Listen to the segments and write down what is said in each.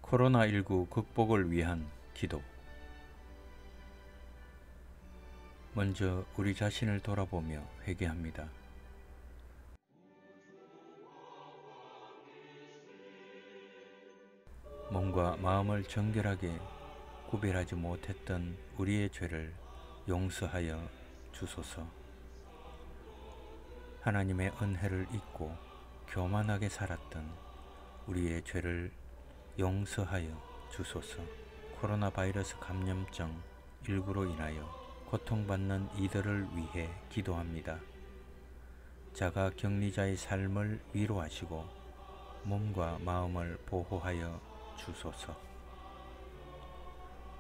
코로나19 극복을 위한 기도. 먼저 우리 자신을 돌아보며 회개합니다. 몸과 마음을 정결하게 구별하지 못했던 우리의 죄를 용서하여 주소서. 하나님의 은혜를 잊고 교만하게 살았던 우리의 죄를 용서하여 주소서. 코로나 바이러스 감염증 19로 인하여 고통받는 이들을 위해 기도합니다. 자가 격리자의 삶을 위로하시고 몸과 마음을 보호하여 주소서.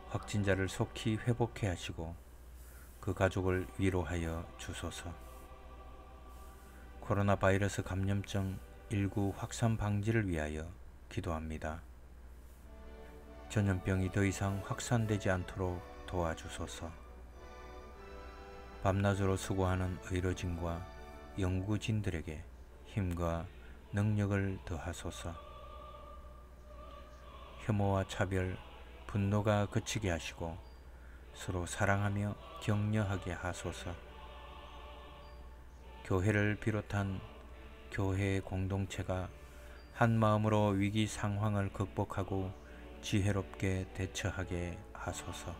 확진자를 속히 회복해 하시고 그 가족을 위로하여 주소서. 코로나 바이러스 감염증 19 확산 방지를 위하여 기도합니다. 전염병이 더 이상 확산되지 않도록 도와주소서. 밤낮으로 수고하는 의료진과 연구진들에게 힘과 능력을 더하소서. 혐오와 차별, 분노가 그치게 하시고 서로 사랑하며 격려하게 하소서. 교회를 비롯한 교회 공동체가 한 마음으로 위기 상황을 극복하고 지혜롭게 대처하게 하소서.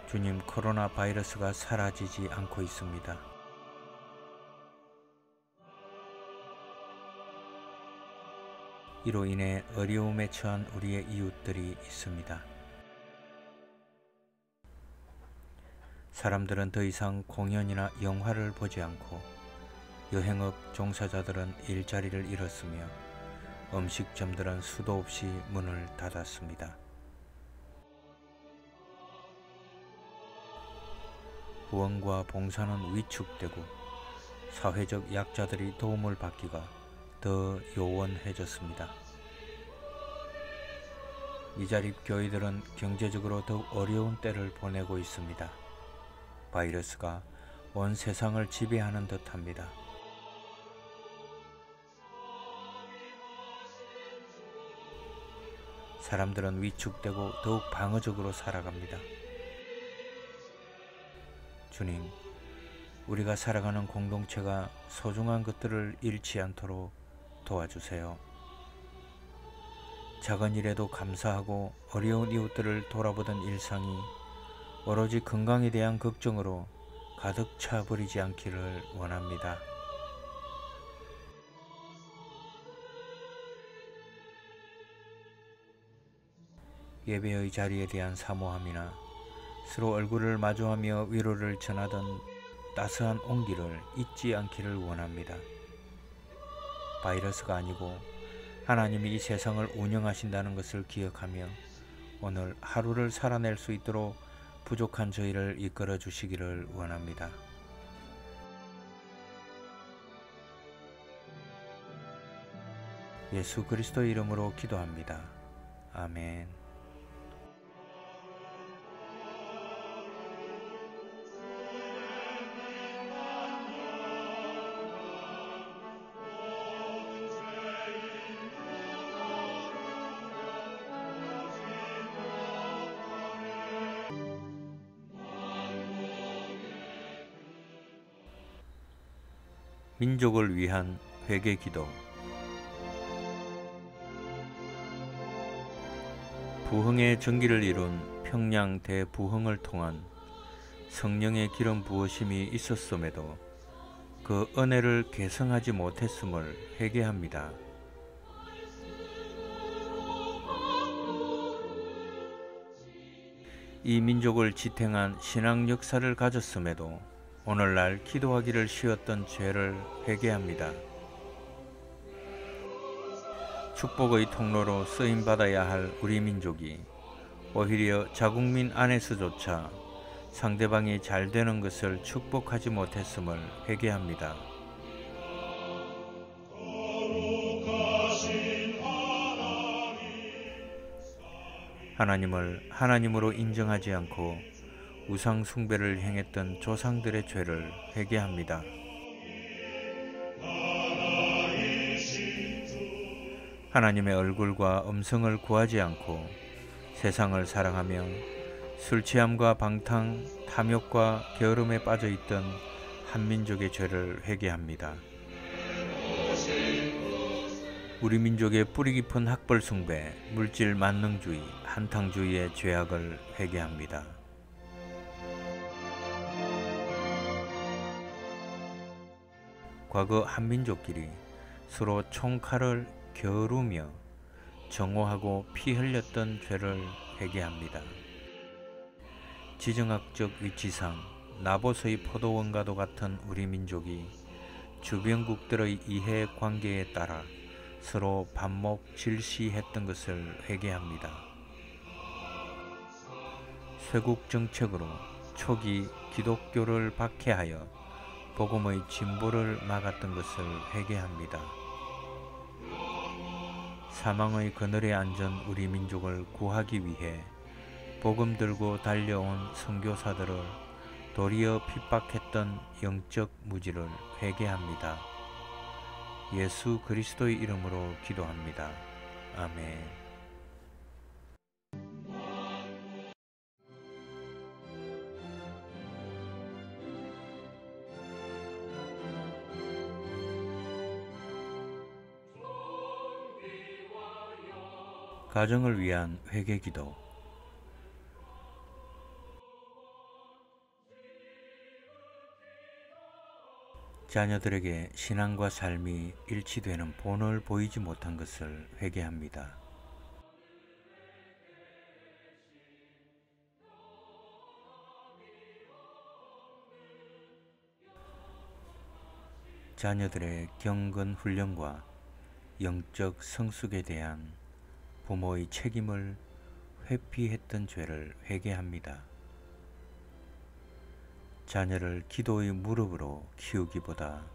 주님, 코로나 바이러스가 사라지지 않고 있습니다. 이로 인해 어려움에 처한 우리의 이웃들이 있습니다. 사람들은 더 이상 공연이나 영화를 보지 않고, 여행업 종사자들은 일자리를 잃었으며 음식점들은 수도 없이 문을 닫았습니다. 후원과 봉사는 위축되고 사회적 약자들이 도움을 받기가 더 요원해졌습니다. 미자립 교회들은 경제적으로 더욱 어려운 때를 보내고 있습니다. 바이러스가 온 세상을 지배하는 듯합니다. 사람들은 위축되고 더욱 방어적으로 살아갑니다. 주님, 우리가 살아가는 공동체가 소중한 것들을 잃지 않도록 도와주세요. 작은 일에도 감사하고 어려운 이웃들을 돌아보던 일상이 오로지 건강에 대한 걱정으로 가득 차버리지 않기를 원합니다. 예배의 자리에 대한 사모함이나 서로 얼굴을 마주하며 위로를 전하던 따스한 온기를 잊지 않기를 원합니다. 바이러스가 아니고 하나님이 이 세상을 운영하신다는 것을 기억하며 오늘 하루를 살아낼 수 있도록 부족한 저희를 이끌어 주시기를 원합니다. 예수 그리스도의 이름으로 기도합니다. 아멘. 민족을 위한 회개 기도. 부흥의 전기를 이룬 평양 대부흥을 통한 성령의 기름 부으심이 있었음에도 그 은혜를 계승하지 못했음을 회개합니다. 이 민족을 지탱한 신앙 역사를 가졌음에도 오늘날 기도하기를 쉬웠던 죄를 회개합니다. 축복의 통로로 쓰임받아야 할 우리 민족이 오히려 자국민 안에서조차 상대방이 잘 되는 것을 축복하지 못했음을 회개합니다. 하나님을 하나님으로 인정하지 않고 우상 숭배를 행했던 조상들의 죄를 회개합니다. 하나님의 얼굴과 음성을 구하지 않고 세상을 사랑하며 술 취함과 방탕, 탐욕과 게으름에 빠져 있던 한민족의 죄를 회개합니다. 우리 민족의 뿌리 깊은 학벌 숭배, 물질 만능주의, 한탕주의의 죄악을 회개합니다. 과거 한민족끼리 서로 총칼을 겨루며 정오하고 피 흘렸던 죄를 회개합니다. 지정학적 위치상 나봇의 포도원과도 같은 우리 민족이 주변국들의 이해관계에 따라 서로 반목 질시했던 것을 회개합니다. 쇄국 정책으로 초기 기독교를 박해하여 복음의 진보를 막았던 것을 회개합니다. 사망의 그늘에 앉은 우리 민족을 구하기 위해 복음 들고 달려온 선교사들을 도리어 핍박했던 영적 무지를 회개합니다. 예수 그리스도의 이름으로 기도합니다. 아멘. 가정을 위한 회개기도. 자녀들에게 신앙과 삶이 일치되는 본을 보이지 못한 것을 회개합니다. 자녀들의 경건 훈련과 영적 성숙에 대한 부모의 책임을 회피했던 죄를 회개합니다. 자녀를 기도의 무릎으로 키우기보다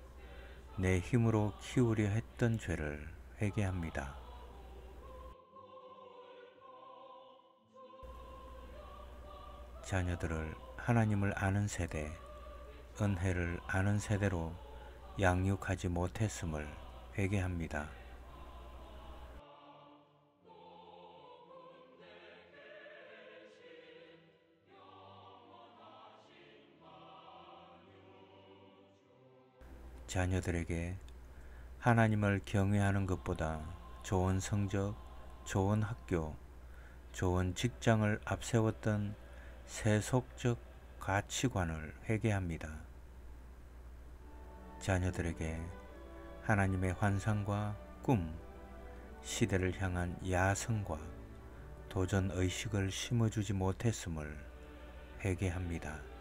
내 힘으로 키우려 했던 죄를 회개합니다. 자녀들을 하나님을 아는 세대, 은혜를 아는 세대로 양육하지 못했음을 회개합니다. 자녀들에게 하나님을 경외하는 것보다 좋은 성적, 좋은 학교, 좋은 직장을 앞세웠던 세속적 가치관을 회개합니다. 자녀들에게 하나님의 환상과 꿈, 시대를 향한 야성과 도전의식을 심어주지 못했음을 회개합니다.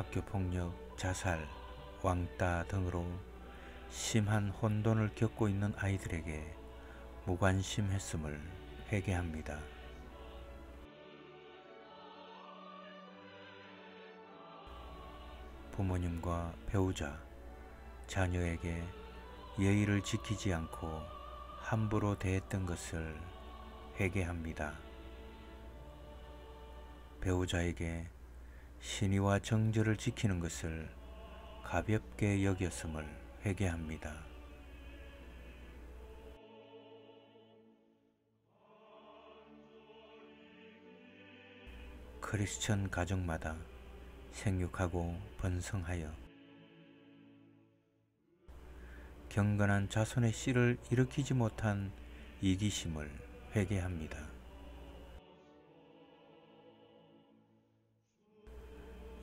학교폭력, 자살, 왕따 등으로 심한 혼돈을 겪고 있는 아이들에게 무관심했음을 회개합니다. 부모님과 배우자, 자녀에게 예의를 지키지 않고 함부로 대했던 것을 회개합니다. 배우자에게 신의와 정절을 지키는 것을 가볍게 여겼음을 회개합니다. 크리스천 가정마다 생육하고 번성하여 경건한 자손의 씨를 일으키지 못한 이기심을 회개합니다.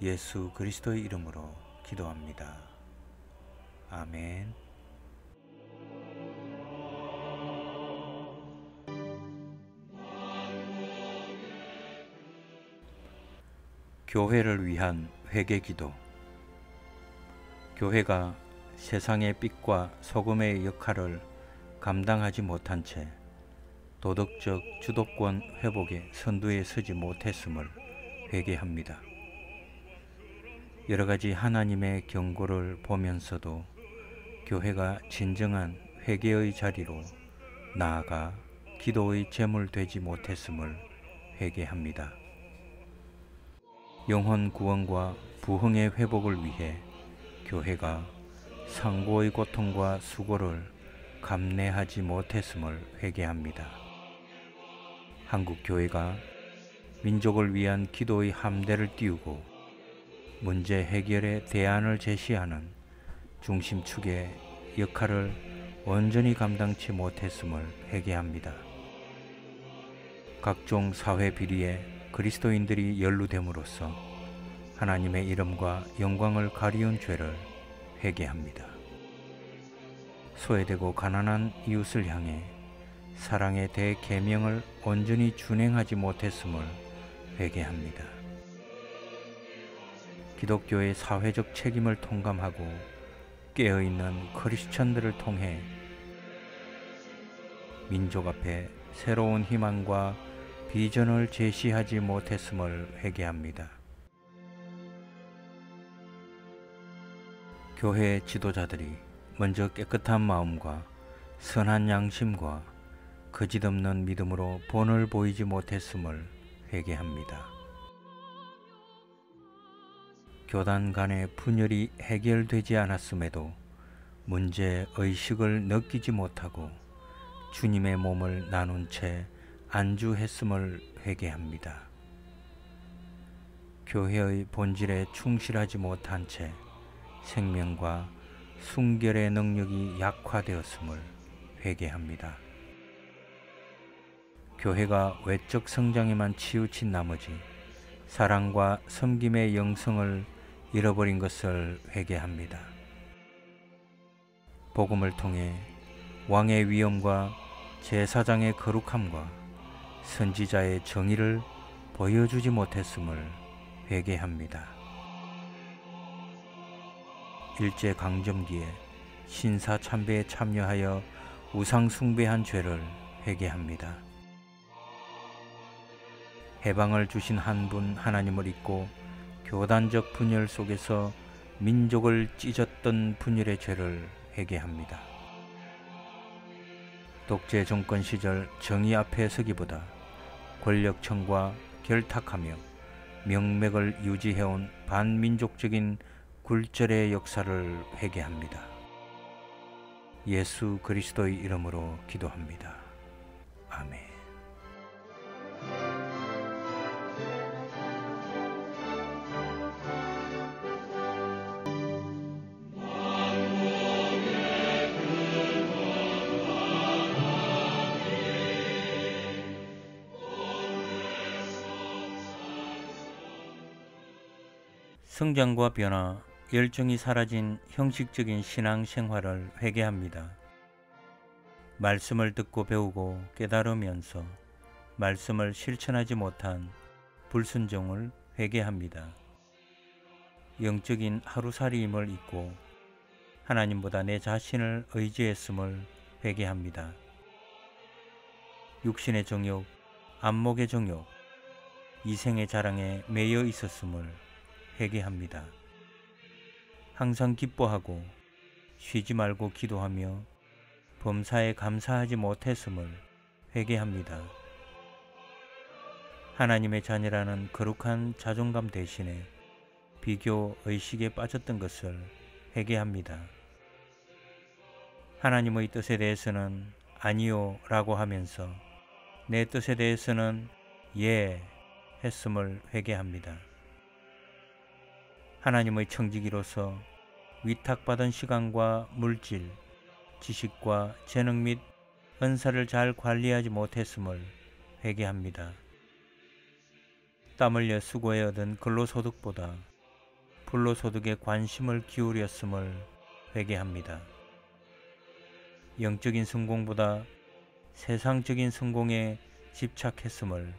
예수 그리스도의 이름으로 기도합니다. 아멘. 교회를 위한 회개기도. 교회가 세상의 빛과 소금의 역할을 감당하지 못한 채 도덕적 주도권 회복의 선두에 서지 못했음을 회개합니다. 여러 가지 하나님의 경고를 보면서도 교회가 진정한 회개의 자리로 나아가 기도의 제물 되지 못했음을 회개합니다. 영혼 구원과 부흥의 회복을 위해 교회가 상고의 고통과 수고를 감내하지 못했음을 회개합니다. 한국 교회가 민족을 위한 기도의 함대를 띄우고 문제 해결의 대안을 제시하는 중심축의 역할을 온전히 감당치 못했음을 회개합니다. 각종 사회 비리에 그리스도인들이 연루됨으로써 하나님의 이름과 영광을 가리운 죄를 회개합니다. 소외되고 가난한 이웃을 향해 사랑의 대계명을 온전히 준행하지 못했음을 회개합니다. 기독교의 사회적 책임을 통감하고 깨어있는 크리스천들을 통해 민족 앞에 새로운 희망과 비전을 제시하지 못했음을 회개합니다. 교회 지도자들이 먼저 깨끗한 마음과 선한 양심과 거짓없는 믿음으로 본을 보이지 못했음을 회개합니다. 교단 간의 분열이 해결되지 않았음에도 문제의식을 느끼지 못하고 주님의 몸을 나눈 채 안주했음을 회개합니다. 교회의 본질에 충실하지 못한 채 생명과 순결의 능력이 약화되었음을 회개합니다. 교회가 외적 성장에만 치우친 나머지 사랑과 섬김의 영성을 잃어버린 것을 회개합니다. 복음을 통해 왕의 위엄과 제사장의 거룩함과 선지자의 정의를 보여주지 못했음을 회개합니다. 일제강점기에 신사참배에 참여하여 우상숭배한 죄를 회개합니다. 해방을 주신 한 분 하나님을 잊고 교단적 분열 속에서 민족을 찢었던 분열의 죄를 회개합니다. 독재 정권 시절 정의 앞에 서기보다 권력층과 결탁하며 명맥을 유지해온 반민족적인 굴절의 역사를 회개합니다. 예수 그리스도의 이름으로 기도합니다. 아멘. 성장과 변화, 열정이 사라진 형식적인 신앙생활을 회개합니다. 말씀을 듣고 배우고 깨달으면서 말씀을 실천하지 못한 불순종을 회개합니다. 영적인 하루살이임을 잊고 하나님보다 내 자신을 의지했음을 회개합니다. 육신의 정욕, 안목의 정욕, 이생의 자랑에 매여 있었음을 회개합니다. 항상 기뻐하고 쉬지 말고 기도하며 범사에 감사하지 못했음을 회개합니다. 하나님의 자녀라는 거룩한 자존감 대신에 비교 의식에 빠졌던 것을 회개합니다. 하나님의 뜻에 대해서는 아니요 라고 하면서 내 뜻에 대해서는 예 했음을 회개합니다. 하나님의 청지기로서 위탁받은 시간과 물질, 지식과 재능 및 은사를 잘 관리하지 못했음을 회개합니다. 땀 흘려 수고해 얻은 근로소득보다 불로소득에 관심을 기울였음을 회개합니다. 영적인 성공보다 세상적인 성공에 집착했음을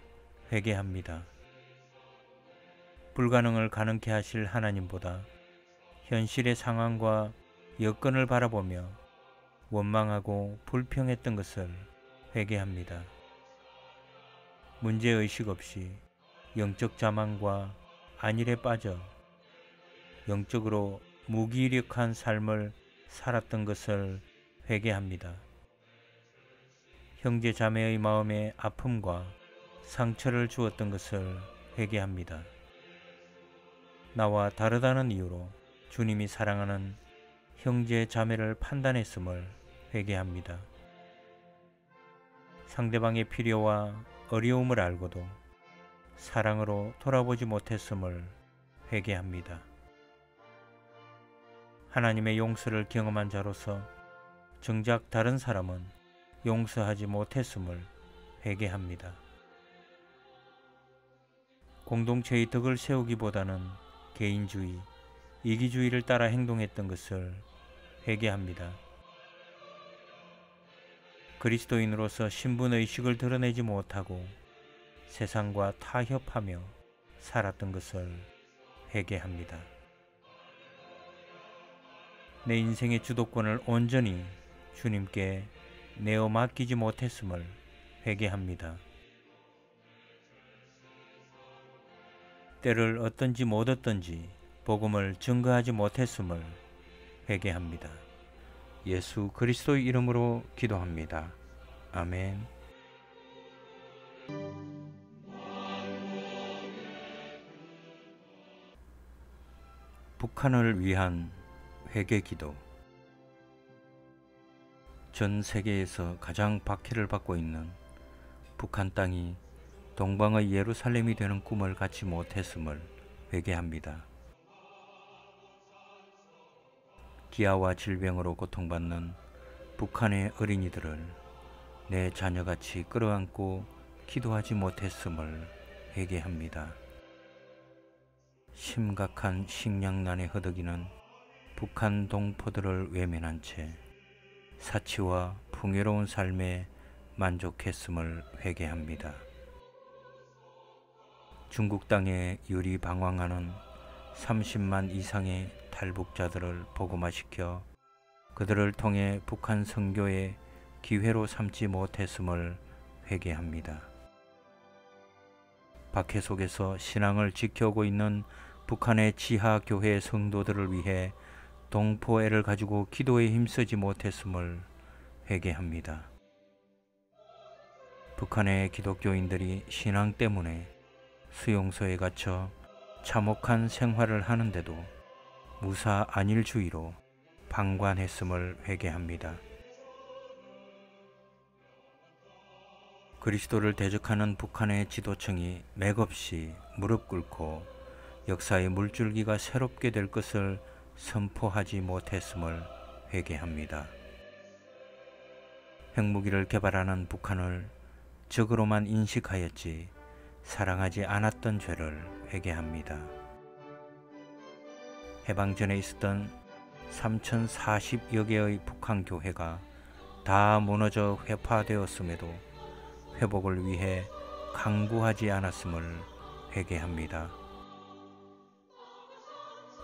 회개합니다. 불가능을 가능케 하실 하나님보다 현실의 상황과 여건을 바라보며 원망하고 불평했던 것을 회개합니다. 문제의식 없이 영적 자만과 안일에 빠져 영적으로 무기력한 삶을 살았던 것을 회개합니다. 형제 자매의 마음에 아픔과 상처를 주었던 것을 회개합니다. 나와 다르다는 이유로 주님이 사랑하는 형제 자매를 판단했음을 회개합니다. 상대방의 필요와 어려움을 알고도 사랑으로 돌아보지 못했음을 회개합니다. 하나님의 용서를 경험한 자로서 정작 다른 사람은 용서하지 못했음을 회개합니다. 공동체의 덕을 세우기보다는 개인주의, 이기주의를 따라 행동했던 것을 회개합니다. 그리스도인으로서 신분의식을 드러내지 못하고 세상과 타협하며 살았던 것을 회개합니다. 내 인생의 주도권을 온전히 주님께 내어 맡기지 못했음을 회개합니다. 때를 얻든지 못 얻든지 복음을 증거하지 못했음을 회개합니다. 예수 그리스도의 이름으로 기도합니다. 아멘. 북한을 위한 회개기도. 전 세계에서 가장 박해를 받고 있는 북한 땅이 동방의 예루살렘이 되는 꿈을 갖지 못했음을 회개합니다. 기아와 질병으로 고통받는 북한의 어린이들을 내 자녀같이 끌어안고 기도하지 못했음을 회개합니다. 심각한 식량난에 허덕이는 북한 동포들을 외면한 채 사치와 풍요로운 삶에 만족했음을 회개합니다. 중국 땅에 유리방황하는 30만 이상의 탈북자들을 복음화시켜 그들을 통해 북한 선교의 기회로 삼지 못했음을 회개합니다. 박해 속에서 신앙을 지켜오고 있는 북한의 지하교회 성도들을 위해 동포애를 가지고 기도에 힘쓰지 못했음을 회개합니다. 북한의 기독교인들이 신앙 때문에 수용소에 갇혀 참혹한 생활을 하는데도 무사 안일주의로 방관했음을 회개합니다. 그리스도를 대적하는 북한의 지도층이 맥없이 무릎 꿇고 역사의 물줄기가 새롭게 될 것을 선포하지 못했음을 회개합니다. 핵무기를 개발하는 북한을 적으로만 인식하였지 사랑하지 않았던 죄를 회개합니다. 해방 전에 있었던 3040여 개의 북한 교회가 다 무너져 회파되었음에도 회복을 위해 강구하지 않았음을 회개합니다.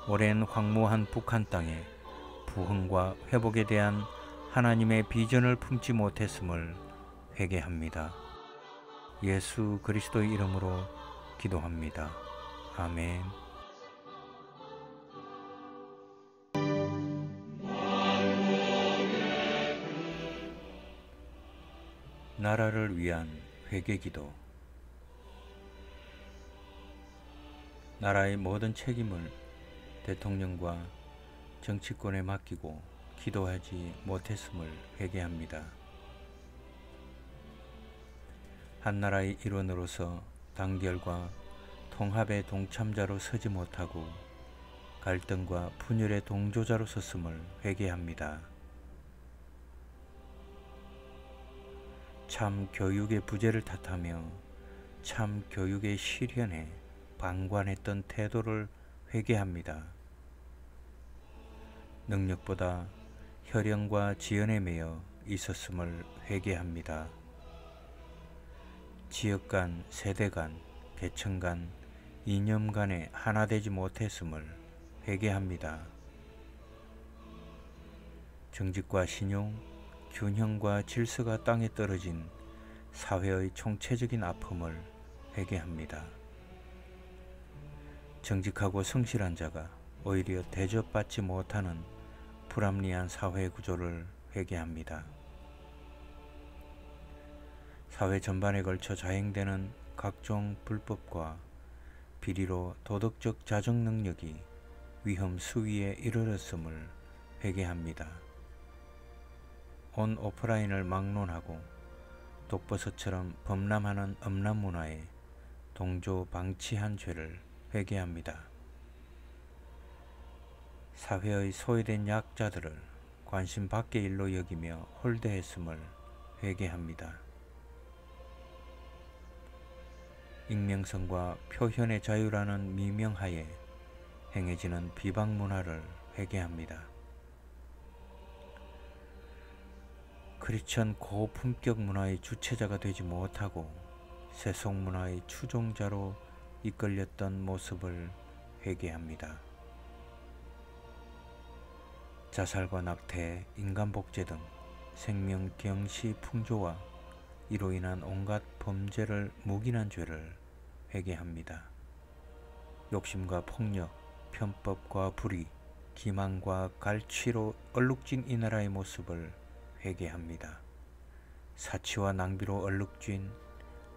오랜 황무한 북한 땅에 부흥과 회복에 대한 하나님의 비전을 품지 못했음을 회개합니다. 예수 그리스도의 이름으로 기도합니다. 아멘. 나라를 위한 회개기도. 나라의 모든 책임을 대통령과 정치권에 맡기고 기도하지 못했음을 회개합니다. 한 나라의 일원으로서 단결과 통합의 동참자로 서지 못하고 갈등과 분열의 동조자로 섰음을 회개합니다. 참 교육의 부재를 탓하며 참 교육의 실현에 방관했던 태도를 회개합니다. 능력보다 혈연과 지연에 매여 있었음을 회개합니다. 지역 간, 세대 간, 계층 간, 이념 간에 하나 되지 못했음을 회개합니다. 정직과 신용, 균형과 질서가 땅에 떨어진 사회의 총체적인 아픔을 회개합니다. 정직하고 성실한 자가 오히려 대접받지 못하는 불합리한 사회 구조를 회개합니다. 사회 전반에 걸쳐 자행되는 각종 불법과 비리로 도덕적 자정 능력이 위험 수위에 이르렀음을 회개합니다. 온 오프라인을 막론하고 독버섯처럼 범람하는 음란 문화에 동조 방치한 죄를 회개합니다. 사회의 소외된 약자들을 관심 밖의 일로 여기며 홀대했음을 회개합니다. 익명성과 표현의 자유라는 미명하에 행해지는 비방 문화를 회개합니다. 크리스천 고품격 문화의 주체자가 되지 못하고 세속 문화의 추종자로 이끌렸던 모습을 회개합니다. 자살과 낙태, 인간복제 등 생명 경시 풍조와 이로 인한 온갖 범죄를 묵인한 죄를 회개합니다. 욕심과 폭력, 편법과 불의, 기만과 갈취로 얼룩진 이 나라의 모습을 회개합니다. 사치와 낭비로 얼룩진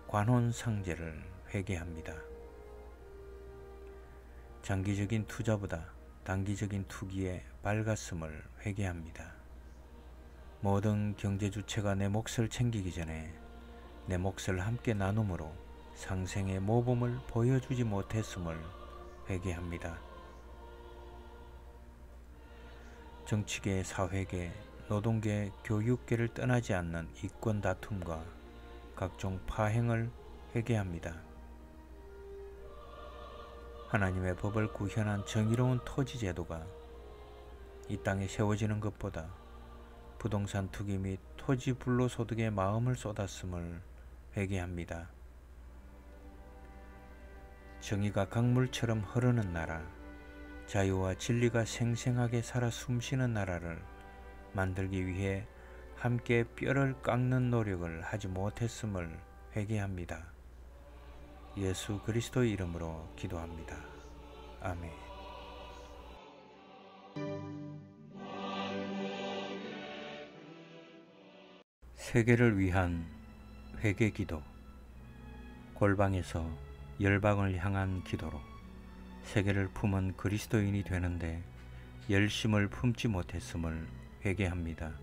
관혼상제를 회개합니다. 장기적인 투자보다 단기적인 투기에 밝았음을 회개합니다. 모든 경제 주체가 내 몫을 챙기기 전에 내 몫을 함께 나눔으로 상생의 모범을 보여주지 못했음을 회개합니다. 정치계, 사회계, 노동계, 교육계를 떠나지 않는 이권 다툼과 각종 파행을 회개합니다. 하나님의 법을 구현한 정의로운 토지 제도가 이 땅에 세워지는 것보다 부동산 투기 및 토지 불로소득에 마음을 쏟았음을 회개합니다. 정의가 강물처럼 흐르는 나라, 자유와 진리가 생생하게 살아 숨쉬는 나라를 만들기 위해 함께 뼈를 깎는 노력을 하지 못했음을 회개합니다. 예수 그리스도의 이름으로 기도합니다. 아멘. 세계를 위한 회개기도. 골방에서 열방을 향한 기도로 세계를 품은 그리스도인이 되는데 열심을 품지 못했음을 회개합니다.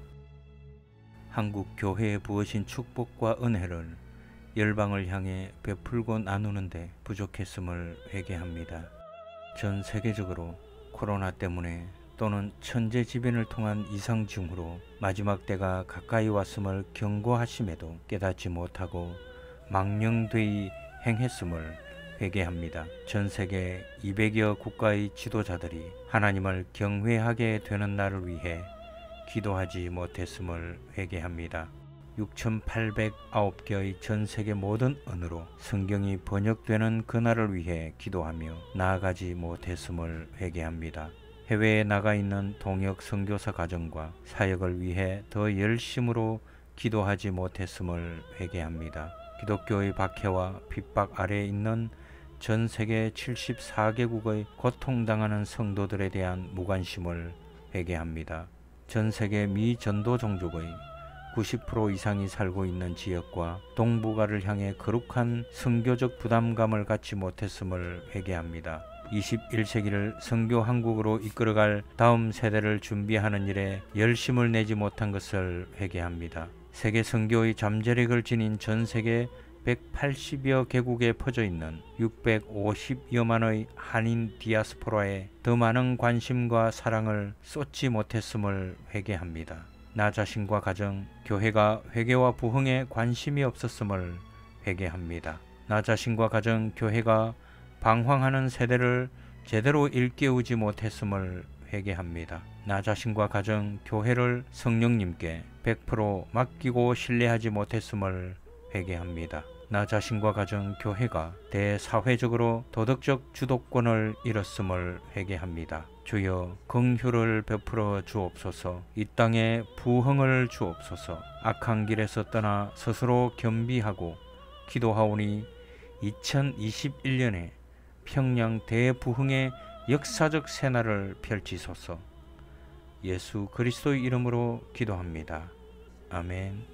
한국 교회에 부어진 축복과 은혜를 열방을 향해 베풀고 나누는데 부족했음을 회개합니다. 전 세계적으로 코로나 때문에 또는 천재지변을 통한 이상징후로 마지막 때가 가까이 왔음을 경고하심에도 깨닫지 못하고 망령되이 행했음을 회개합니다. 전 세계 200여 국가의 지도자들이 하나님을 경외하게 되는 날을 위해 기도하지 못했음을 회개합니다. 6,809개의 전 세계 모든 언어로 성경이 번역되는 그날을 위해 기도하며 나아가지 못했음을 회개합니다. 해외에 나가 있는 동역 선교사 가정과 사역을 위해 더 열심으로 기도하지 못했음을 회개합니다. 기독교의 박해와 핍박 아래에 있는 전 세계 74개국의 고통당하는 성도들에 대한 무관심을 회개합니다. 전 세계 미전도 종족의 90% 이상이 살고 있는 지역과 동북아를 향해 거룩한 선교적 부담감을 갖지 못했음을 회개합니다. 21세기를 선교 한국으로 이끌어갈 다음 세대를 준비하는 일에 열심을 내지 못한 것을 회개합니다. 세계 선교의 잠재력을 지닌 전 세계 180여 개국에 퍼져 있는 650여만의 한인 디아스포라에 더 많은 관심과 사랑을 쏟지 못했음을 회개합니다. 나 자신과 가정, 교회가 회개와 부흥에 관심이 없었음을 회개합니다. 나 자신과 가정, 교회가 방황하는 세대를 제대로 일깨우지 못했음을 회개합니다. 나 자신과 가정, 교회를 성령님께 100% 맡기고 신뢰하지 못했음을 회개합니다. 나 자신과 가정, 교회가 대사회적으로 도덕적 주도권을 잃었음을 회개합니다. 주여 긍휼을 베풀어 주옵소서. 이 땅에 부흥을 주옵소서. 악한 길에서 떠나 스스로 겸비하고 기도하오니 2021년에 평양 대부흥의 역사적 새날을 펼치소서. 예수 그리스도의 이름으로 기도합니다. 아멘.